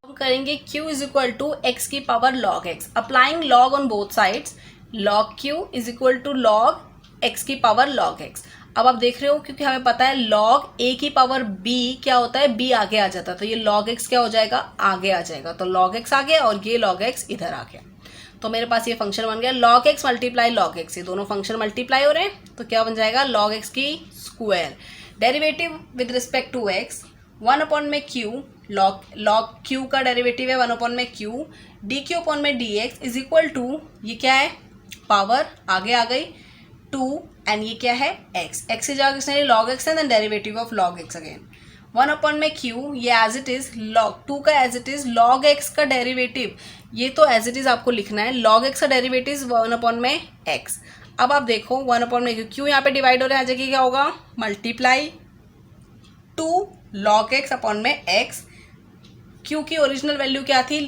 हम करेंगे q is equal to x की power log x, applying log on both sides, log q is equal to log x की पावर log x। अब आप देख रहे हो क्योंकि हमें पता है log a की पावर b क्या होता है, b आगे आ जाता है, तो ये log x क्या हो जाएगा, आगे आ जाएगा, तो log x आ गया और ये log x इधर आ गया, तो मेरे पास ये फंक्शन बन गया log x multiply log x, ये दोनों फंक्शन मल्टीप्लाई हो रहे हैं, तो क्या बन जाएगा log x की square, derivative with respect to x 1 upon में q, log q का डेरिवेटिव है 1 अपॉन में q, dq अपॉन में dx इज इक्वल टू, ये क्या है, पावर आगे आ गई 2 एंड ये क्या है x, x की जगह किसने log x है, then derivative of log x again 1 upon में q, ये एज इट इज log 2 का as it is log x का डेरिवेटिव, ये तो एज इट इज आपको लिखना है, log x का डेरिवेटिव 1 अपॉन में x। अब आप देखो 1 अपॉन में q यहाँ पे डिवाइड हो रहा है, जगह क्या होगा, मल्टीप्लाई 2 log x अपॉन में x, q की ओरिजिनल वैल्यू क्या थी,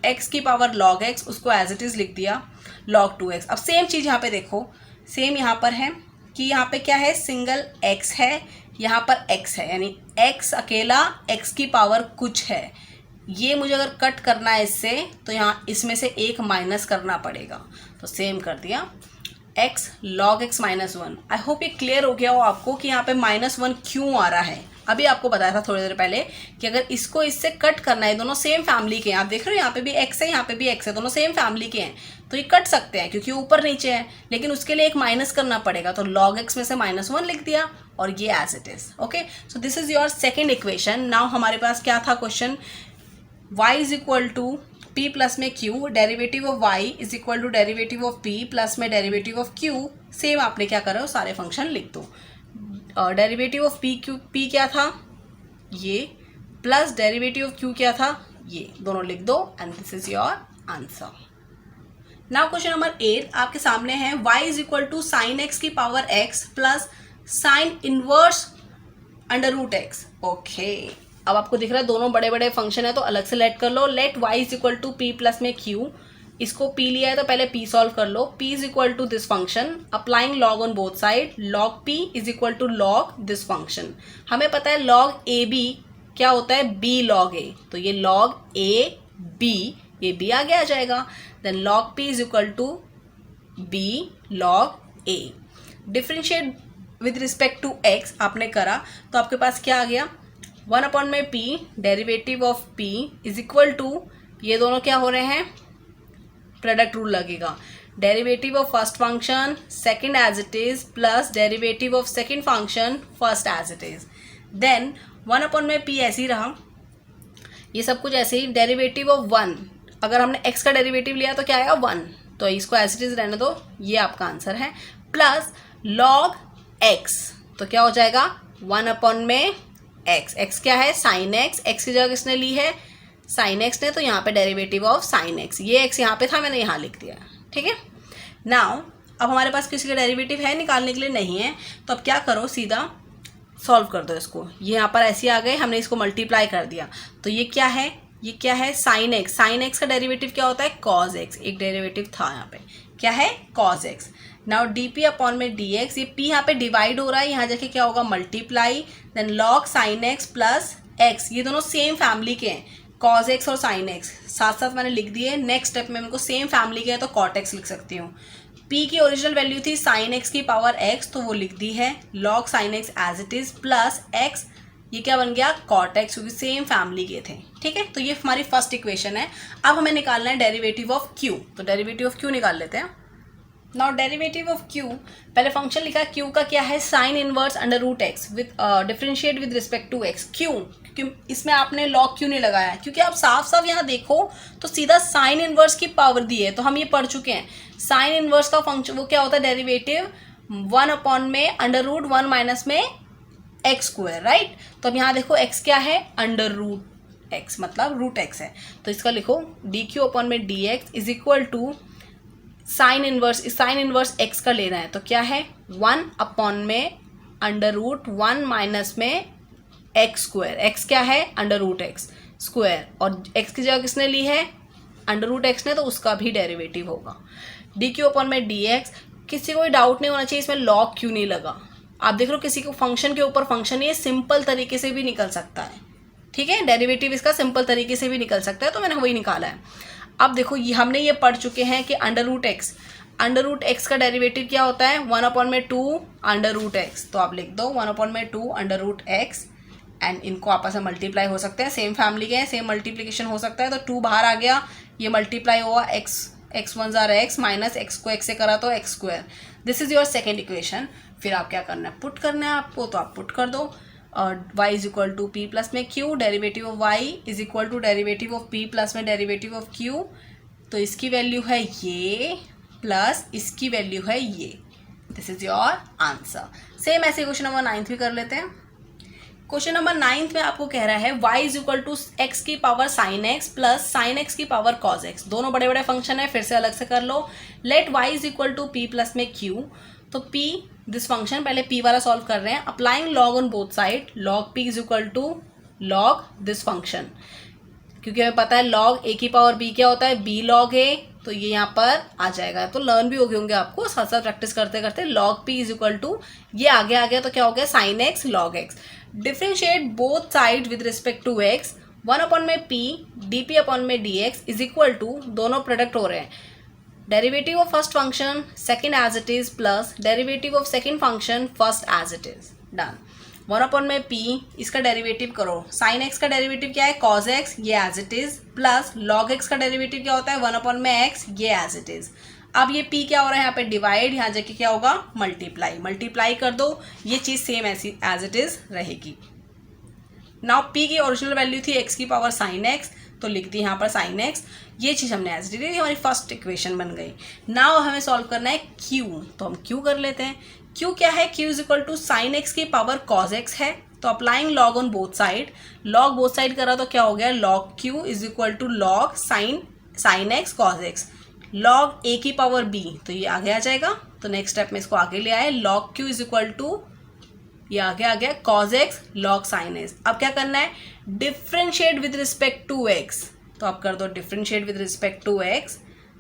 x की पावर log x, उसको एज इट इज लिख दिया log 2x। अब सेम चीज़ यहाँ पे देखो, सेम यहाँ पर है कि यहाँ पे क्या है, सिंगल x है, यहाँ पर x है, यानी x अकेला x की पावर कुछ है, ये मुझे अगर कट करना है इससे तो यहाँ इसमें से एक माइनस करना पड़ेगा, तो सेम कर दिया x log x minus 1। I hope ये क्लियर हो गया हो आपको कि यहाँ पे -1 क्यों आ रहा है। अभी आपको बताया था थोड़ी देर पहले कि अगर इसको इससे कट करना है, दोनों सेम फैमिली के हैं, आप देख रहे हो यहाँ पे भी x है, यहाँ पे भी x है, दोनों सेम फैमिली के हैं, तो ये कट सकते हैं क्योंकि ऊपर नीचे है, लेकिन उसके लिए एक माइनस करना पड़ेगा, तो log x में से -1 लिख दिया और ये as it is. Okay, so this is your second equation. Now हमारे पास क्या था question, y is equal to p plus में q, derivative of y is equal to derivative of p plus में डेरिवेटिव ऑफ q, सेम आपने क्या करा हो, सारे फंक्शन लिख दो, डेरिवेटिव ऑफ p क्या था ये, प्लस डेरिवेटिव ऑफ q क्या था ये, दोनों लिख दो and this is your answer. Now question number 8 आपके सामने है, y is equal to sine x की power x plus sine inverse under root x। Okay, अब आपको दिख रहा है दोनों बड़े बड़े फंक्शन है तो अलग से लेट कर लो, let y is equal to p plus में q, इसको p लिया है तो पहले p सॉल्व कर लो, p is equal to this function, applying log on both side, log p is equal to log this function. हमें पता है log a b क्या होता है, b log a, तो ये log a b, ये b आगे आ जाएगा, then log p is equal to b log a। Differentiate with respect to x आपने करा तो आपके पास क्या आ गया, 1 अपॉन में p, derivative of p is equal to, ये दोनों क्या हो रहे हैं, प्रोडक्ट रूल लगेगा, derivative of first function second as it is plus derivative of second function first as it is, then 1 upon में p ऐसे ही रहा, ये सब कुछ ऐसे ही, डेरिवेटिव ऑफ 1, अगर हमने x का डेरिवेटिव लिया तो क्या आएगा 1, तो इसको एज इट इज रहने दो, ये आपका आंसर है, प्लस log x, तो क्या हो जाएगा 1 अपॉन में x, x क्या है साइन x, x की जगह किसने ली है साइन x ने, तो यहाँ पे डेरिवेटिव ऑफ साइन x, ये x यहाँ पे था मैंने यहाँ लिख दिया, ठीक है। नाउ अब हमारे पास किसी का डेरिवेटिव है निकालने के लिए नहीं है, तो अब क्या करो सीधा सॉल्व कर दो इसको, ये यहाँ पर ऐसे आ गए, हमने इसको मल्टीप्लाई कर दिया, तो ये क्या है, ये क्या है साइन x, साइन x का डेरिवेटिव क्या होता है cos x, एक डेरिवेटिव था यहाँ पे क्या है cos x। Now dp upon में dx, ये p यहाँ पे डिवाइड हो रहा है, यहाँ जाके क्या होगा multiply, then log sine x plus x, ये दोनों सेम फैमिली के हैं, cos x और sin x साथ साथ मैंने लिख दिए। नेक्स्ट स्टेप में इनको सेम फैमिली के हैं तो cot x लिख सकती हूँ। p की ओरिजिनल वैल्यू थी sin x की पावर x, तो वो लिख दी है log sin x as it is plus x, ये क्या बन गया cot x, क्योंकि सेम फैमिली के थे, ठीक है। तो ये हमारी फर्स्ट इक्वेशन है। अब हमें निकालना है डेरिवेटिव ऑफ q, तो डेरिवेटिव ऑफ q निकाल लेते हैं। नाउ डेरिवेटिव ऑफ क्यू, पहले फंक्शन लिखा क्यू का क्या है, sine inverse under root x with differentiate with respect to x. क्यों? क्योंकि इसमें आपने लॉग क्यों नहीं लगाया, क्योंकि आप साफ साफ यहाँ देखो तो सीधा साइन इनवर्स की पावर दी है, तो हम ये पढ़ चुके हैं। साइन इनवर्स का फंक्शन वो क्या होता है, डेरिवेटिव 1 अपॉन में अंडर रूट 1 माइनस में एक्स स्क्वायर, राइट। तो अब यहाँ देखो एक्स क्या है, अंडर रूट एक्स, मतलब रूट एक्स है, तो इसका लिखो डी क्यू अपॉन में d x is equal to sine inverse x का लेना है, तो क्या है 1 अपॉन में अंडर रूट 1 माइनस में एक्स स्क्वायर। एक्स क्या है, अंडर रूट एक्स स्क्वायर, और एक्स की जगह किसने ली है, अंडर रूट एक्स ने, तो उसका भी डेरिवेटिव होगा। डी क्यू अपॉन में डी एक्स, किसी को डाउट नहीं होना चाहिए इसमें लॉग क्यों नहीं लगा। आप देख लो किसी को फंक्शन के ऊपर फंक्शन, ये सिंपल तरीके से भी निकल सकता है, ठीक है, डेरिवेटिव इसका सिंपल तरीके से भी निकल सकता है, तो मैंने वही निकाला है। अब देखो ये हमने ये पढ़ चुके हैं कि अंडर रूट एक्स का डेरिवेटिव क्या होता है, 1 अपॉन में 2 अंडर रूट एक्स, तो आप लिख दो 1 अपॉन में 2 अंडर रूट एक्स, एंड इनको आपस में मल्टीप्लाई हो सकते हैं, सेम फैमिली के हैं, सेम मल्टीप्लिकेशन हो सकता है, तो 2 बाहर आ गया, ये मल्टीप्लाई हुआ x one jar x minus x को एक्स से करा तो x square. This is your second equation. फिर आप क्या करना है, पुट करना है आपको, तो आप पुट कर दो y is equal to p plus में q, derivative of y is equal to derivative of p plus में डेरिवेटिव ऑफ q, तो इसकी वैल्यू है ये प्लस इसकी वैल्यू है ये। This is your answer. Same ऐसे क्वेश्चन नंबर 9 भी कर लेते हैं। क्वेश्चन नंबर 9 में आपको कह रहा है y is equal to x की power sine x plus sine x की पावर कॉज एक्स, दोनों बड़े बड़े फंक्शन है, फिर से अलग से कर लो। Let y is equal to p plus में q, तो p दिस फंक्शन, पहले p वाला सॉल्व कर रहे हैं, applying log on both side, log p is equal to log this function, क्योंकि हमें पता है log a की पावर b क्या होता है, b log a, तो ये यहाँ पर आ जाएगा, तो लर्न भी हो गए होंगे आपको साथ साथ प्रैक्टिस करते करते। log p is equal to, ये आगे आ गया तो क्या हो गया, sine x log x, differentiate both side with respect to x, 1 upon में p dp अपॉन में dx इज इक्वल टू, दोनों प्रोडक्ट हो रहे हैं, derivative of first function second as it is plus derivative of second function first as it is, done. 1 upon में p, इसका derivative करो, sine x का derivative क्या है, कॉज एक्स, ये as it is, plus log x का derivative क्या होता है, 1 अपॉन में एक्स, ये एज इट इज। अब ये p क्या हो रहा है यहाँ पे, डिवाइड, यहाँ जाके क्या होगा, मल्टीप्लाई कर दो, ये चीज़ सेम ऐसी एज इट इज रहेगी। नाउ p की ओरिजिनल वैल्यू थी x की पावर साइन एक्स, तो लिख दी यहाँ पर साइन एक्स, ये चीज़ हमने एज इट इज, हमारी फर्स्ट इक्वेशन बन गई। नाउ हमें सॉल्व करना है q, तो हम q कर लेते हैं। q क्या है, q is equal to sine x की पावर कॉज एक्स है, तो applying log on both side, log both side करा तो क्या हो गया, log q is equal to log sine x cos x, log a की पावर b, तो ये आगे आ जाएगा, तो नेक्स्ट स्टेप में इसको आगे ले आए, log q is equal to, ये आगे आ गया cos x log sine x. अब क्या करना है, differentiate with respect to x, तो आप कर दो differentiate with respect to x,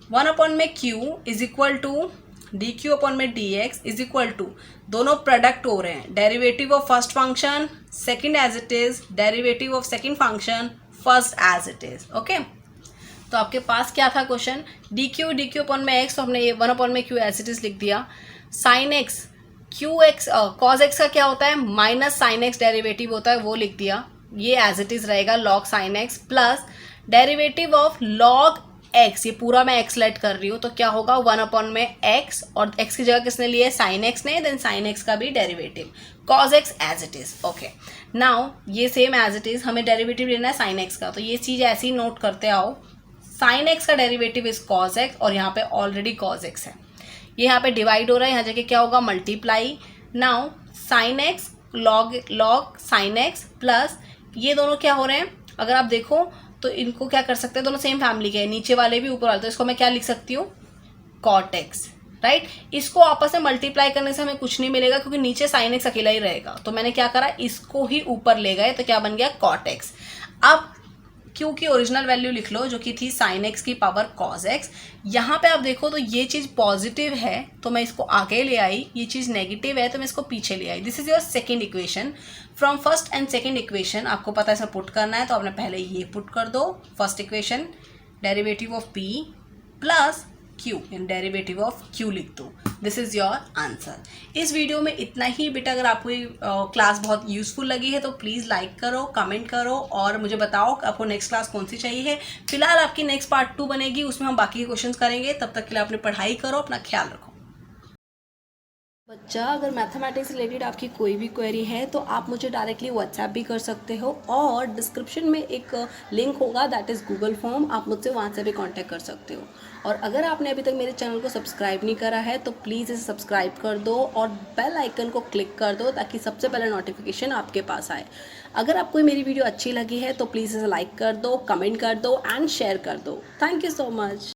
1 upon में q is equal to d q upon में d x is equal to, दोनों प्रोडक्ट हो रहे हैं, derivative of first function second as it is, derivative of second function first as it is, okay. तो आपके पास क्या था क्वेश्चन, डी क्यू अपॉन में एक्स, तो हमने ये 1 अपॉन में क्यू एज इट इज लिख दिया, sine x Q x cos x का क्या होता है, माइनस साइन एक्स डेरिवेटिव होता है, वो लिख दिया, ये एज इट इज रहेगा log sine x, plus derivative of log x, ये पूरा मैं एक्स लेट कर रही हूँ, तो क्या होगा 1 अपॉन में एक्स, और एक्स की जगह किसने लिए, साइन एक्स ने, देन साइन एक्स का भी derivative, cos x as it is, okay. Now ये सेम एज इट इज, हमें डेरिवेटिव लेना है साइन एक्स का, तो ये चीज़ ऐसे ही नोट करते आओ, साइन एक्स का डेरिवेटिव इज कॉज एक्स, और यहाँ पे ऑलरेडी कॉज एक्स है, ये यहाँ पे डिवाइड हो रहा है, यहाँ जाके क्या होगा, multiply. Now sine x log sine x plus ये दोनों क्या हो रहे हैं, अगर आप देखो तो इनको क्या कर सकते हैं, दोनों सेम फैमिली के हैं, नीचे वाले भी ऊपर वाले, तो इसको मैं क्या लिख सकती हूँ, कॉट एक्स, राइट। इसको आपस में मल्टीप्लाई करने से हमें कुछ नहीं मिलेगा, क्योंकि नीचे साइन एक्स अकेला ही रहेगा, तो मैंने क्या करा, इसको ही ऊपर ले गए, तो क्या बन गया, कॉट एक्स। अब क्यू की ओरिजिनल वैल्यू लिख लो, जो कि थी साइन एक्स की पावर कॉज एक्स, यहाँ पे आप देखो तो ये चीज़ पॉजिटिव है, तो मैं इसको आगे ले आई, ये चीज़ नेगेटिव है, तो मैं इसको पीछे ले आई। This is your second equation. From first and second equation आपको पता है इसमें पुट करना है, तो आपने पहले ये पुट कर दो, first equation derivative of p plus q, in derivative of q लिख दो, दिस इज़ योर आंसर। इस वीडियो में इतना ही बेटा, अगर आपको ये क्लास बहुत यूज़फुल लगी है तो प्लीज़ लाइक करो, कमेंट करो, और मुझे बताओ कि आपको नेक्स्ट क्लास कौन सी चाहिए है। फिलहाल आपकी नेक्स्ट पार्ट 2 बनेगी, उसमें हम बाकी के क्वेश्चंस करेंगे। तब तक के लिए अपनी पढ़ाई करो, अपना ख्याल रखो। बच्चा, अगर मैथमेटिक्स से रिलेटेड आपकी कोई भी क्वेरी है तो आप मुझे डायरेक्टली व्हाट्सएप भी कर सकते हो, और डिस्क्रिप्शन में एक लिंक होगा, दैट इज़ गूगल फॉर्म, आप मुझसे वहाँ से भी कांटेक्ट कर सकते हो। और अगर आपने अभी तक मेरे चैनल को सब्सक्राइब नहीं करा है तो प्लीज़ इसे सब्सक्राइब कर दो और बेल आइकन को क्लिक कर दो ताकि सबसे पहले नोटिफिकेशन आपके पास आए। अगर आपको मेरी वीडियो अच्छी लगी है तो प्लीज़ इसे लाइक कर दो, कमेंट कर दो एंड शेयर कर दो। Thank you so much.